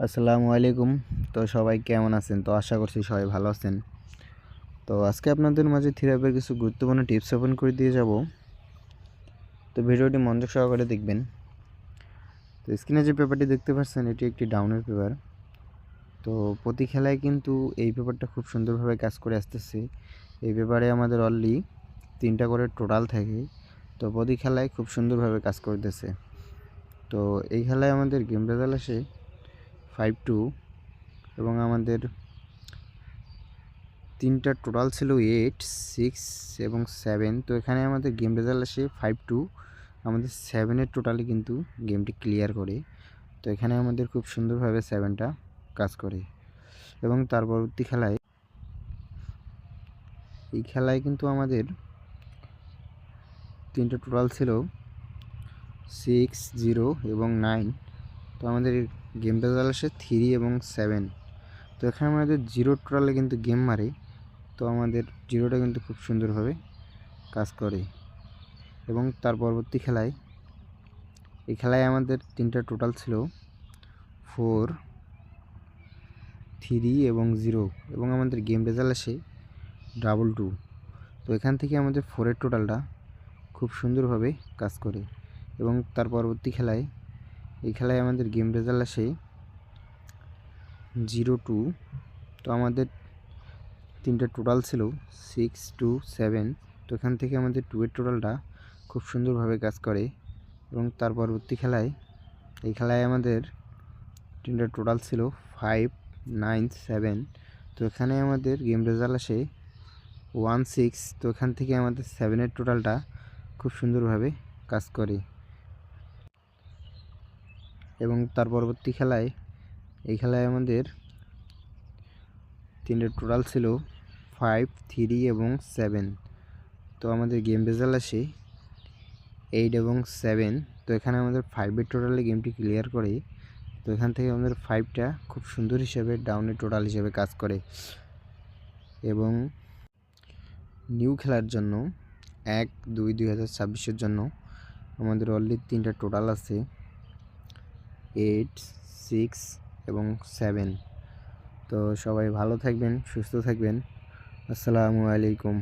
আসসালামু আলাইকুম। তো সবাই কেমন আছেন? তো আশা করছি সবাই ভালো আছেন। তো আজকে আপনাদের মাঝে থিওরির কিছু গুরুত্বপূর্ণ টিপস ওপেন করে দিয়ে যাব। তো ভিডিওটি মনোযোগ সহকারে দেখবেন। তো স্ক্রিনে যে পেপারটি দেখতে পাচ্ছেন এটি একটি ডাউনের পেপার। তো প্রতি খেলায় কিন্তু এই পেপারটা খুব সুন্দরভাবে কাজ করে আসতেছে। এই পেপারে আমাদের অনলি 3টা করে টোটাল থাকে। তো প্রতি খেলায় খুব সুন্দরভাবে কাজ করতেছে। তো এই খেলায় আমাদের গেম রেজাল্ট আসে 5-2 এবং আমাদের 3টা টোটাল ছিল 8, 6 এবং 7। তো এখানে আমাদের গেম রেজাল্ট আসে 5-2। আমাদের 7-এর টোটালি কিন্তু গেমটি ক্লিয়ার করে। তো এখানে আমাদের খুব সুন্দরভাবে 7টা কাজ করে এবং তার পরবর্তী খেলায় এই খেলায় কিন্তু আমাদের 3টা টোটাল ছিল 6, 0 এবং 9। তো আমাদের গেম রেজাল্ট আসে 3 এবং 7। তো এখানে আমাদের 0 টোটালে কিন্তু গেম মারে। তো আমাদের 0টা কিন্তু খুব সুন্দরভাবে কাজ করে এবং তার পরবর্তী খেলায় এই খেলায় আমাদের 3টা টোটাল ছিল 4, 3 এবং 0 এবং আমাদের গেম রেজাল্ট আসে 2-2। তো এখান থেকে আমাদের 4-এর টোটালটা খুব সুন্দরভাবে কাজ করে এবং তার পরবর্তী খেলায় এই খেলায় আমাদের গেম রেজাল্ট আসে 0-2। তো আমাদের 3টা টোটাল ছিল 6, 2, 7। তো এখান থেকে আমাদের 2-এর টোটালটা খুব সুন্দরভাবে কাজ করে এবং তার পরবর্তী খেলায় এই খেলায় আমাদের 3টা টোটাল ছিল 5, 9, 7। তো এখানে আমাদের গেম রেজাল্ট আসে 1-6। তো এখান থেকে আমাদের 7-এর টোটালটা খুব সুন্দরভাবে কাজ করে এবং তার পরবর্তী খেলায় এই খেলায় আমাদের 3টা টোটাল ছিল 5, 3 এবং 7। তো আমাদের গেম রেজাল্ট আসে 8 এবং 7। তো এখানে আমাদের 5-এর টোটালে গেমটি ক্লিয়ার করে। তো এখান থেকে আমাদের 5টা খুব সুন্দর হিসেবে ডাউনের টোটাল হিসেবে কাজ করে এবং নিউ খেলার জন্য 1-2-2026-এর জন্য আমাদের অলরেডি 3টা টোটাল আছে 8, 6 এবং 7। তো সবাই ভালো থাকবেন, সুস্থ থাকবেন। আসসালামু আলাইকুম।